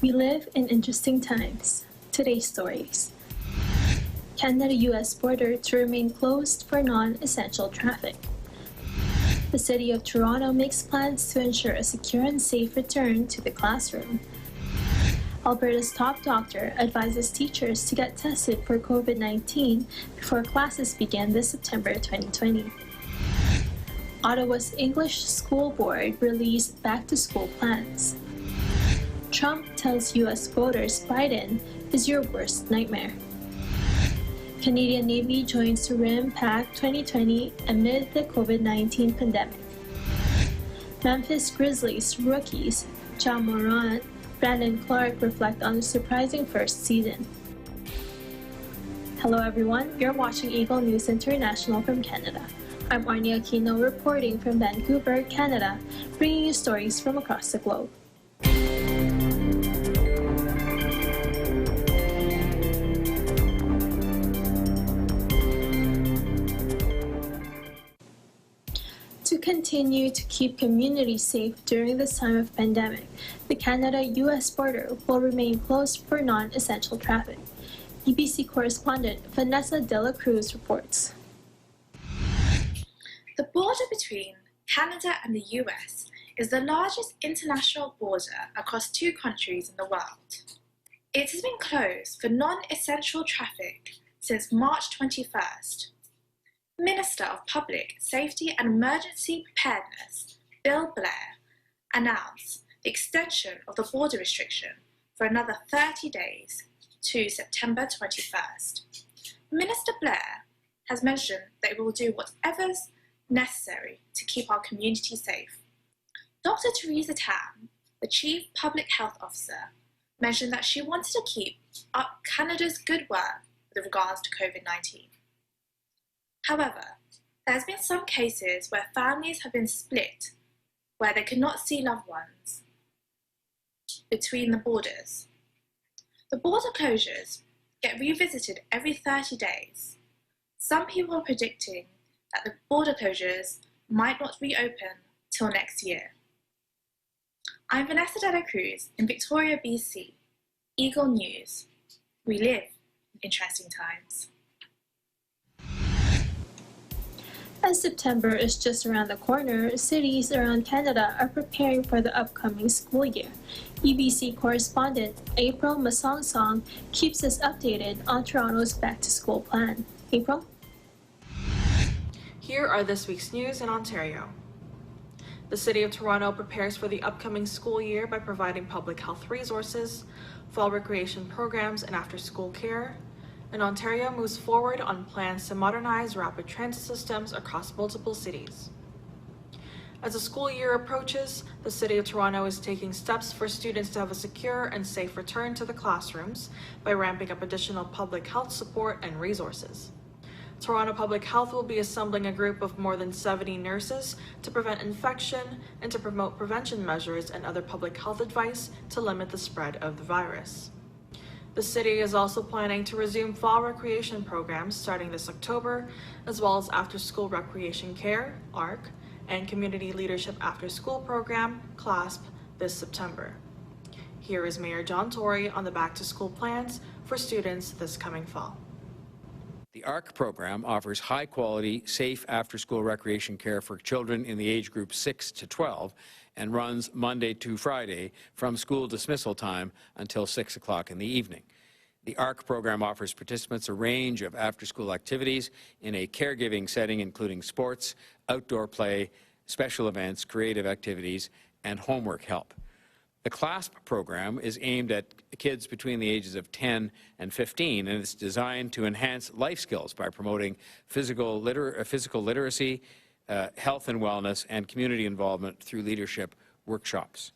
We live in interesting times. Today's stories. Canada-US border to remain closed for non-essential traffic. The City of Toronto makes plans to ensure a secure and safe return to the classroom. Alberta's top doctor advises teachers to get tested for COVID-19 before classes begin this September 2020. Ottawa's English School Board released back-to-school plans. Trump tells US voters Biden is your worst nightmare. Canadian Navy joins RIM Pact 2020 amid the COVID-19 pandemic. Memphis Grizzlies rookies Ja Morant, Brandon Clark reflect on the surprising first season. Hello everyone, you're watching Eagle News International from Canada. I'm Arnie Aquino reporting from Vancouver, Canada, bringing you stories from across the globe. To continue to keep communities safe during this time of pandemic, the Canada-US border will remain closed for non-essential traffic. EBC correspondent Vanessa De La Cruz reports. The border between Canada and the US is the largest international border across two countries in the world. It has been closed for non-essential traffic since March 21st. Minister of Public Safety and Emergency Preparedness, Bill Blair, announced the extension of the border restriction for another 30 days to September 21st. Minister Blair has mentioned that it will do whatever's necessary to keep our community safe. Dr. Theresa Tam, the Chief Public Health Officer, mentioned that she wanted to keep up Canada's good work with regards to COVID-19. However, there has been some cases where families have been split, where they could not see loved ones between the borders. The border closures get revisited every 30 days. Some people are predicting that the border closures might not reopen till next year. I'm Vanessa De La Cruz in Victoria, BC. Eagle News. We live in interesting times. As September is just around the corner, cities around Canada are preparing for the upcoming school year. EBC correspondent April Masongsong keeps us updated on Toronto's back-to-school plan. April? Here are this week's news in Ontario. The City of Toronto prepares for the upcoming school year by providing public health resources, fall recreation programs, and after-school care. And Ontario moves forward on plans to modernize rapid transit systems across multiple cities. As the school year approaches, the City of Toronto is taking steps for students to have a secure and safe return to the classrooms by ramping up additional public health support and resources. Toronto Public Health will be assembling a group of more than 70 nurses to prevent infection and to promote prevention measures and other public health advice to limit the spread of the virus. The city is also planning to resume fall recreation programs starting this October, as well as after-school recreation care, ARC, and community leadership after-school program, CLASP, this September. Here is Mayor John Tory on the back-to-school plans for students this coming fall. The ARC program offers high-quality, safe after-school recreation care for children in the age group 6 to 12 and runs Monday to Friday from school dismissal time until 6 o'clock in the evening. The ARC program offers participants a range of after-school activities in a caregiving setting, including sports, outdoor play, special events, creative activities, and homework help. The CLASP program is aimed at kids between the ages of 10 and 15, and it's designed to enhance life skills by promoting physical literacy, health and wellness, and community involvement through leadership workshops.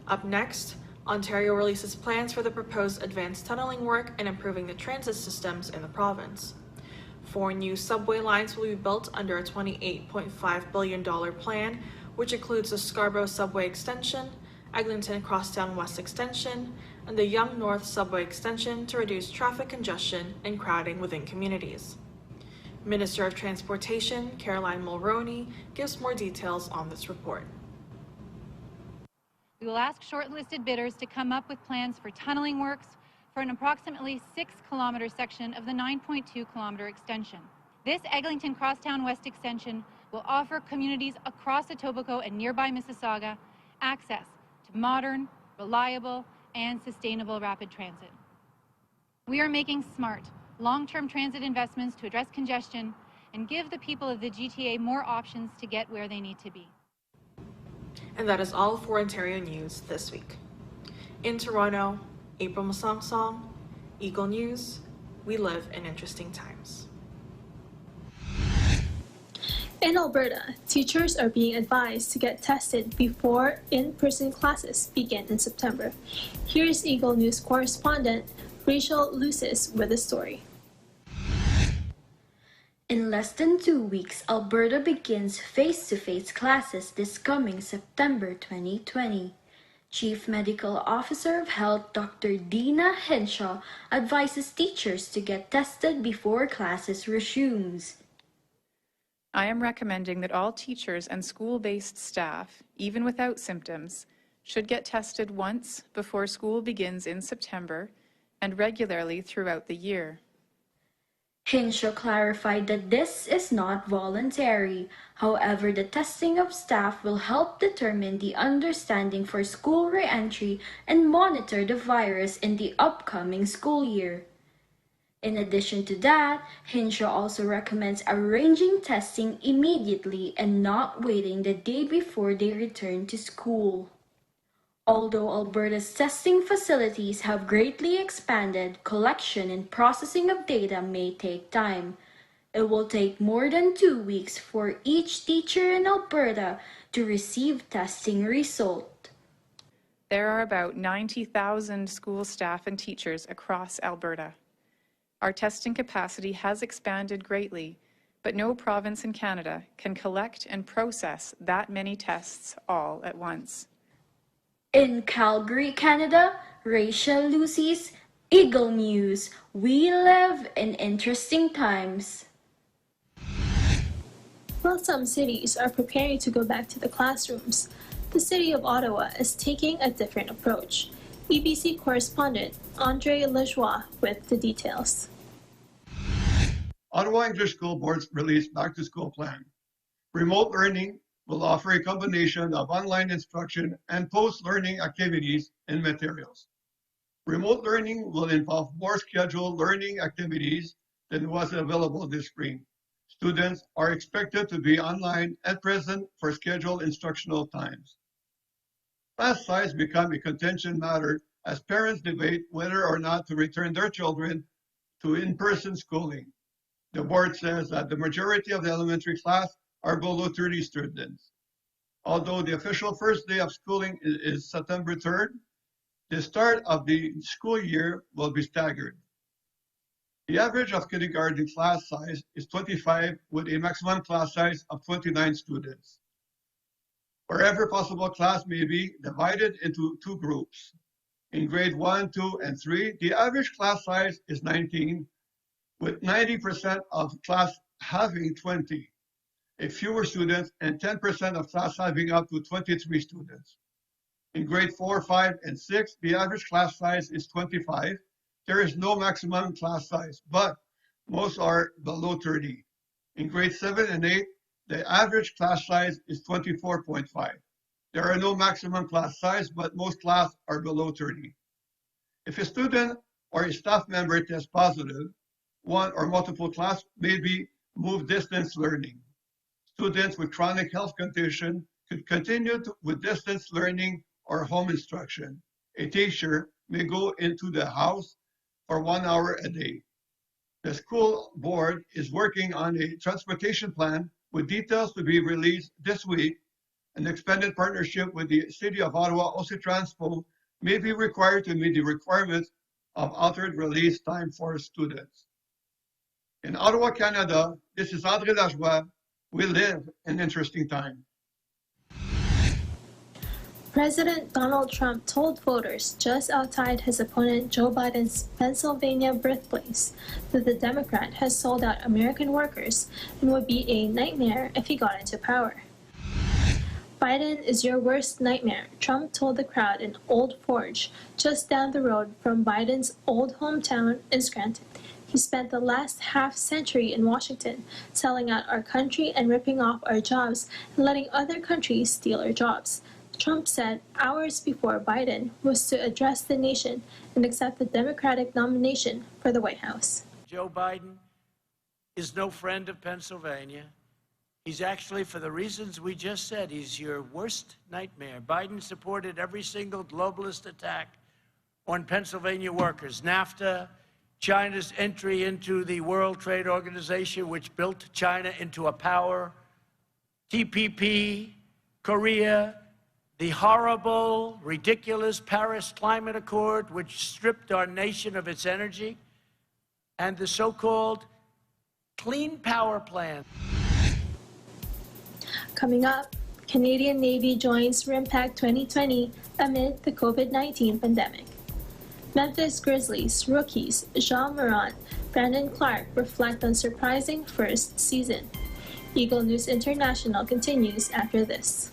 Up next, Ontario releases plans for the proposed advanced tunneling work and improving the transit systems in the province. 4 new subway lines will be built under a $28.5 billion plan, which includes the Scarborough Subway Extension, Eglinton Crosstown West Extension, and the Yonge North Subway Extension to reduce traffic congestion and crowding within communities. Minister of Transportation Caroline Mulroney gives more details on this report. We will ask shortlisted bidders to come up with plans for tunneling works for an approximately 6-kilometer section of the 9.2-kilometer extension. This Eglinton Crosstown West extension will offer communities across Etobicoke and nearby Mississauga access to modern, reliable, and sustainable rapid transit. We are making smart, long-term transit investments to address congestion and give the people of the GTA more options to get where they need to be. And that is all for Ontario News this week. In Toronto, April Masong, Eagle News, we live in interesting times. In Alberta, teachers are being advised to get tested before in-person classes begin in September. Here's Eagle News correspondent Rachel Lucis with the story. In less than 2 weeks, Alberta begins face-to-face classes this coming September 2020. Chief Medical Officer of Health Dr. Dina Henshaw advises teachers to get tested before classes resumes. I am recommending that all teachers and school-based staff, even without symptoms, should get tested once before school begins in September and regularly throughout the year. Henshaw clarified that this is not voluntary. However, the testing of staff will help determine the understanding for school re-entry and monitor the virus in the upcoming school year. In addition to that, Henshaw also recommends arranging testing immediately and not waiting the day before they return to school. Although Alberta's testing facilities have greatly expanded, collection and processing of data may take time. It will take more than 2 weeks for each teacher in Alberta to receive testing result. There are about 90,000 school staff and teachers across Alberta. Our testing capacity has expanded greatly, but no province in Canada can collect and process that many tests all at once. In Calgary, Canada, Rachel Lucis, Eagle News. We live in interesting times. While some cities are preparing to go back to the classrooms, the city of Ottawa is taking a different approach. EBC correspondent Andre Lajoie with the details. Ottawa English School Board's released back-to-school plan. Remote learning will offer a combination of online instruction and post-learning activities and materials. Remote learning will involve more scheduled learning activities than was available this spring. Students are expected to be online and present for scheduled instructional times. Class size become a contention matter as parents debate whether or not to return their children to in-person schooling. The board says that the majority of the elementary class are below 30 students. Although the official first day of schooling is September 3rd, the start of the school year will be staggered. The average of kindergarten class size is 25 with a maximum class size of 29 students. Wherever possible, class may be divided into 2 groups. In grade 1, 2, and 3, the average class size is 19, with 90% of class having 20. Fewer students and 10% of class having up to 23 students. In grade 4, 5, and 6, the average class size is 25. There is no maximum class size, but most are below 30. In grade 7 and 8, the average class size is 24.5. There are no maximum class size, but most classes are below 30. If a student or a staff member tests positive, one or multiple class may be moved distance learning. Students with chronic health condition could continue with distance learning or home instruction. A teacher may go into the house for 1 hour a day. The school board is working on a transportation plan with details to be released this week. An expanded partnership with the City of Ottawa, OC Transpo, may be required to meet the requirements of altered release time for students. In Ottawa, Canada, this is Andre Lajoie. We live in interesting time. President Donald Trump told voters just outside his opponent Joe Biden's Pennsylvania birthplace that the Democrat has sold out American workers and would be a nightmare if he got into power. Biden is your worst nightmare, Trump told the crowd in Old Forge, just down the road from Biden's old hometown in Scranton. He spent the last half-century in Washington, selling out our country and ripping off our jobs and letting other countries steal our jobs. Trump said hours before Biden was to address the nation and accept the Democratic nomination for the White House. Joe Biden is no friend of Pennsylvania. He's actually, for the reasons we just said, he's your worst nightmare. Biden supported every single globalist attack on Pennsylvania workers. NAFTA, China's entry into the World Trade Organization, which built China into a power, TPP, Korea, the horrible, ridiculous Paris Climate Accord, which stripped our nation of its energy, and the so-called Clean Power Plan. Coming up, Canadian Navy joins RIMPAC 2020 amid the COVID-19 pandemic. Memphis Grizzlies rookies Jean Morant, Brandon Clark reflect on surprising first season. Eagle News International continues after this.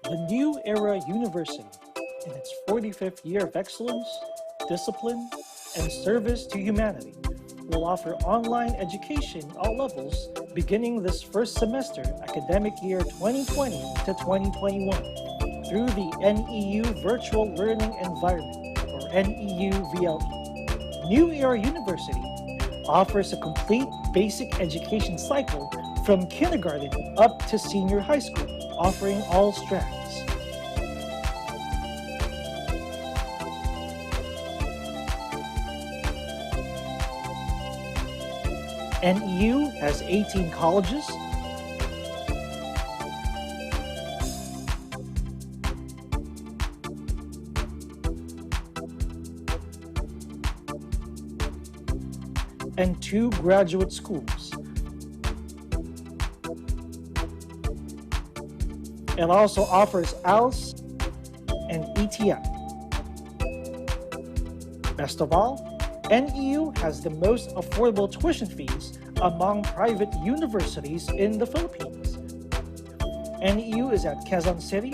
The New Era University, in its 45th year of excellence, discipline, and service to humanity, will offer online education at all levels beginning this first semester academic year 2020 to 2021 through the NEU Virtual Learning Environment, or NEU VLE. New Era University offers a complete basic education cycle from kindergarten up to senior high school, offering all strands. NEU has 18 colleges, and 2 graduate schools. It also offers ALS and ETF. Best of all, NEU has the most affordable tuition fees among private universities in the Philippines. NEU is at Quezon City,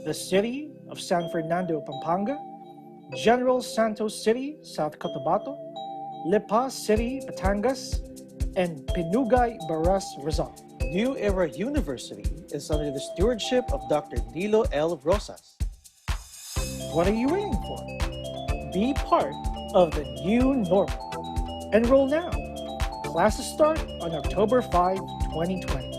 the city of San Fernando, Pampanga, General Santos City, South Cotabato, Lipa City, Batangas, and Pinugay, Baras, Rizal. New Era University is under the stewardship of Dr. Nilo L. Rosas. What are you waiting for? Be part of the new normal. Enroll now. Classes start on October 5, 2020.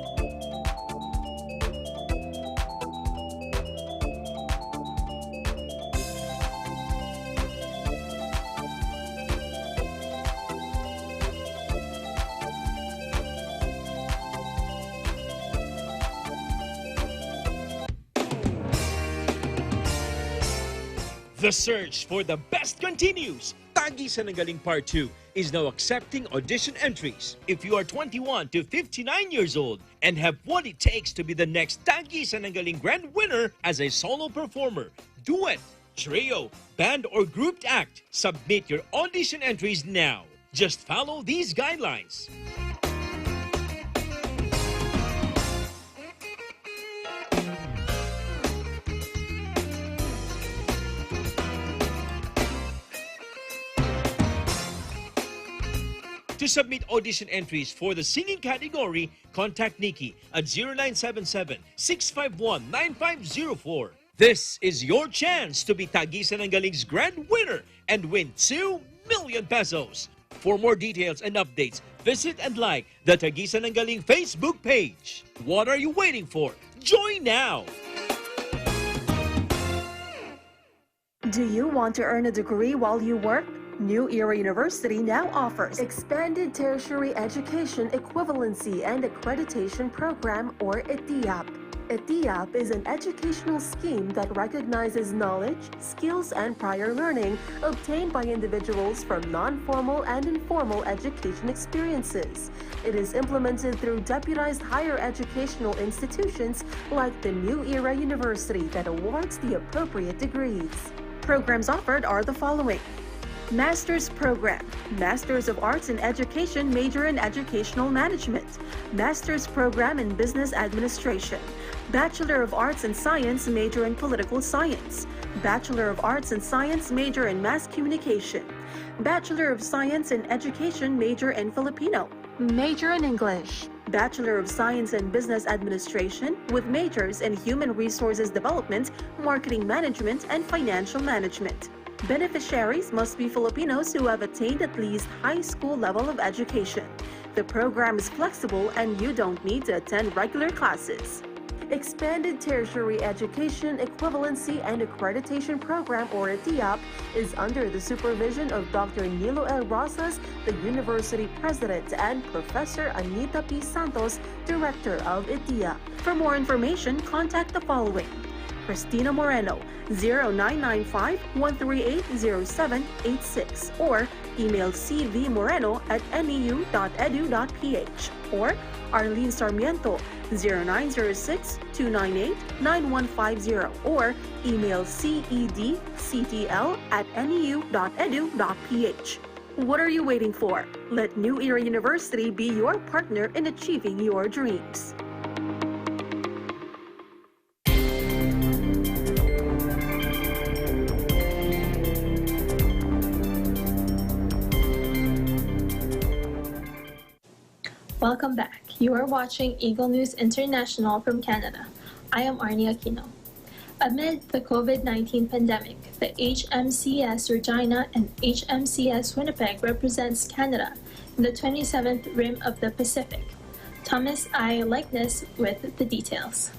The search for the best continues. Tagisan ng Galing Part 2 is now accepting audition entries. If you are 21 to 59 years old and have what it takes to be the next Tagisan ng Galing Grand Winner as a solo performer, duet, trio, band, or grouped act, submit your audition entries now. Just follow these guidelines. To submit audition entries for the singing category, contact Nikki at 0977-651-9504. This is your chance to be Tagisan ng Galing's grand winner and win 2 million pesos. For more details and updates, visit and like the Tagisan ng Galing Facebook page. What are you waiting for? Join now! Do you want to earn a degree while you work? New Era University now offers Expanded Tertiary Education Equivalency and Accreditation Program, or ETIAP. ETIAP is an educational scheme that recognizes knowledge, skills, and prior learning obtained by individuals from non-formal and informal education experiences. It is implemented through deputized higher educational institutions like the New Era University that awards the appropriate degrees. Programs offered are the following: Master's Program, Masters of Arts in Education, major in Educational Management, Master's Program in Business Administration, Bachelor of Arts in Science, major in Political Science, Bachelor of Arts in Science, major in Mass Communication, Bachelor of Science in Education, major in Filipino, major in English, Bachelor of Science in Business Administration with majors in Human Resources Development, Marketing Management, and Financial Management. Beneficiaries must be Filipinos who have attained at least high school level of education. The program is flexible and you don't need to attend regular classes. Expanded Tertiary Education Equivalency and Accreditation Program, or ETIAP, is under the supervision of Dr. Nilo L. Rosas, the University President, and Professor Anita P. Santos, Director of ETIAP. For more information, contact the following: Cristina Moreno, 0995-138-0786, or email cvmoreno@neu.edu.ph, or Arlene Sarmiento, 0906-298-9150, or email cedctl@neu.edu.ph. What are you waiting for? Let New Era University be your partner in achieving your dreams. Welcome back. You are watching Eagle News International from Canada. I am Arnie Aquino. Amid the COVID-19 pandemic, the HMCS Regina and HMCS Winnipeg represents Canada in the 27th Rim of the Pacific. Thomas I. Likeness with the details.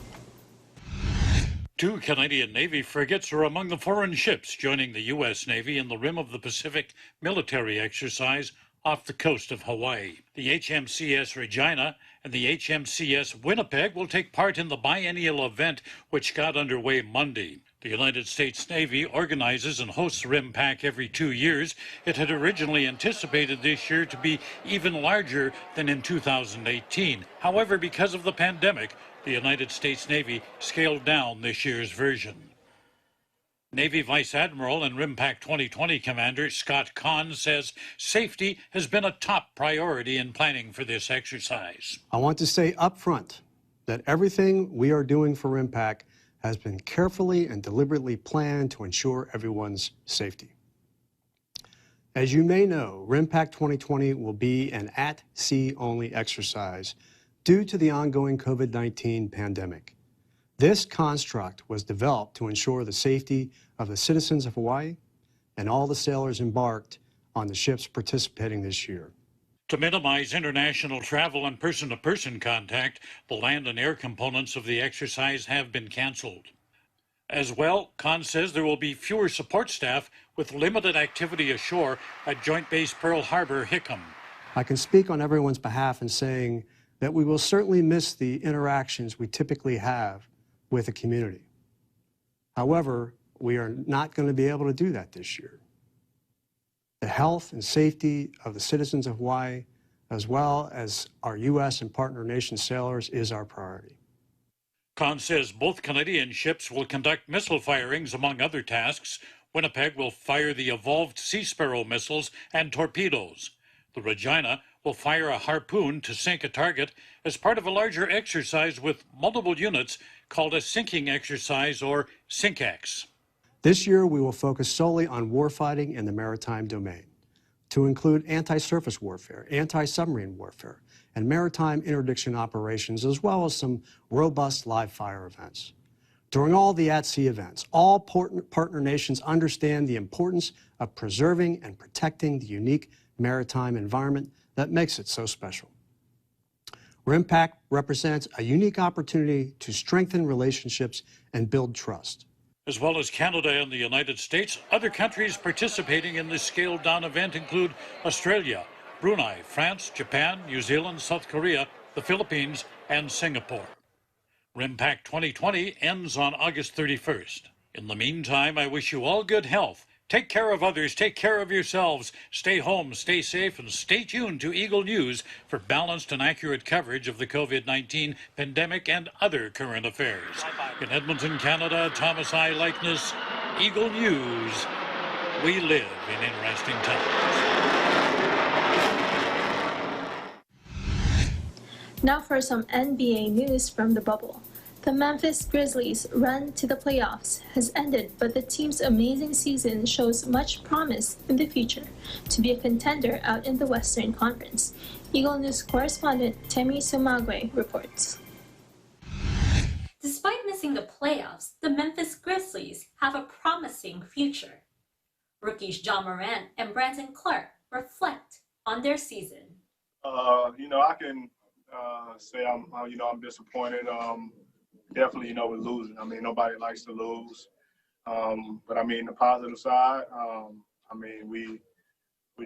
2 Canadian Navy frigates are among the foreign ships joining the U.S. Navy in the Rim of the Pacific military exercise off the coast of Hawaii. The HMCS Regina and the HMCS Winnipeg will take part in the biennial event, which got underway Monday. The United States Navy organizes and hosts RIMPAC every 2 years. It had originally anticipated this year to be even larger than in 2018. However, because of the pandemic, the United States Navy scaled down this year's version. Navy Vice Admiral and RIMPAC 2020 Commander Scott Kahn says safety has been a top priority in planning for this exercise. I want to say up front that everything we are doing for RIMPAC has been carefully and deliberately planned to ensure everyone's safety. As you may know, RIMPAC 2020 will be an at-sea only exercise due to the ongoing COVID-19 pandemic. This construct was developed to ensure the safety of the citizens of Hawaii and all the sailors embarked on the ships participating this year. To minimize international travel and person-to-person contact, the land and air components of the exercise have been canceled. As well, Kahn says there will be fewer support staff with limited activity ashore at Joint Base Pearl Harbor, Hickam. I can speak on everyone's behalf in saying that we will certainly miss the interactions we typically have with the community. However, we are not going to be able to do that this year. The health and safety of the citizens of Hawaii, as well as our U.S. and partner nation sailors, is our priority. Kahn says both Canadian ships will conduct missile firings, among other tasks. Winnipeg will fire the Evolved Sea Sparrow missiles and torpedoes. The Regina will fire a harpoon to sink a target as part of a larger exercise with multiple units called a sinking exercise, or SINKEX. This year, we will focus solely on warfighting in the maritime domain, to include anti-surface warfare, anti-submarine warfare, and maritime interdiction operations, as well as some robust live-fire events. During all the at-sea events, all partner nations understand the importance of preserving and protecting the unique maritime environment that makes it so special. RIMPAC represents a unique opportunity to strengthen relationships and build trust. As well as Canada and the United States, other countries participating in this scaled-down event include Australia, Brunei, France, Japan, New Zealand, South Korea, the Philippines, and Singapore. RIMPAC 2020 ends on August 31st. In the meantime, I wish you all good health. Take care of others, take care of yourselves, stay home, stay safe, and stay tuned to Eagle News for balanced and accurate coverage of the COVID-19 pandemic and other current affairs. In Edmonton, Canada, Thomas I. Likeness, Eagle News, We live in interesting times. Now for some NBA news from the bubble. The Memphis Grizzlies' run to the playoffs has ended, but the team's amazing season shows much promise in the future to be a contender out in the Western Conference. Eagle News correspondent Temi Sumagwe reports. Despite missing the playoffs, the Memphis Grizzlies have a promising future. Rookies John Morant and Brandon Clark reflect on their season. I can say I'm disappointed. Definitely, with losing. I mean, nobody likes to lose. But I mean, the positive side, we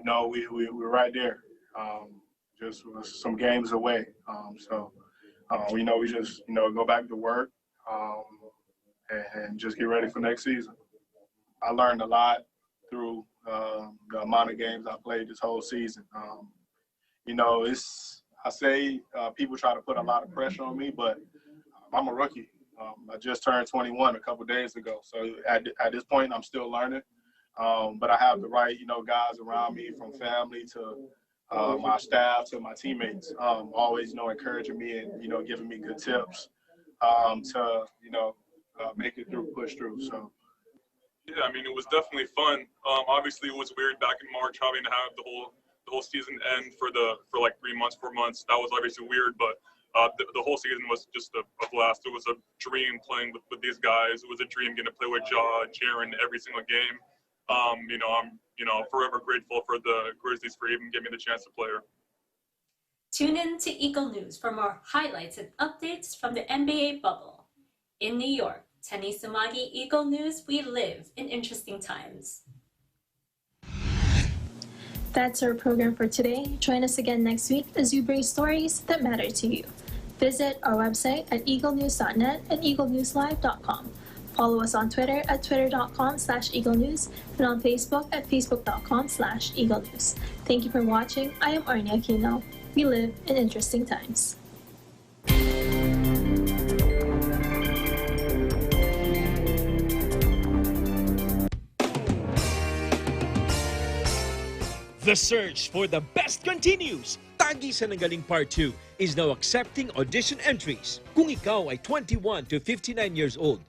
know we're right there. Just some games away. We just, go back to work and just get ready for next season. I learned a lot through the amount of games I played this whole season. People try to put a lot of pressure on me, but I'm a rookie. I just turned 21 a couple of days ago. So at this point, I'm still learning. But I have the right, guys around me, from family to my staff to my teammates, always, encouraging me and, giving me good tips to, make it through, push through. So. Yeah, I mean, it was definitely fun. Obviously, it was weird back in March having to have the whole season end for like 3 months, 4 months. That was obviously weird, but the whole season was just a blast. It was a dream playing with these guys. It was a dream getting to play with Jaren every single game. I'm forever grateful for the Grizzlies for even giving me the chance to play her. Tune in to Eagle News for more highlights and updates from the NBA bubble. In New York, Teni Sumagi, Eagle News, we live in interesting times. That's our program for today. Join us again next week as we bring stories that matter to you. Visit our website at eaglenews.net and eaglenewslive.com. Follow us on Twitter at twitter.com/eaglenews and on Facebook at facebook.com/eaglenews. Thank you for watching. I am Arnia Aquino. We live in interesting times. The search for the best continues. Tagi sa Nagaling Part 2 is now accepting audition entries. Kung ikaw ay 21 to 59 years old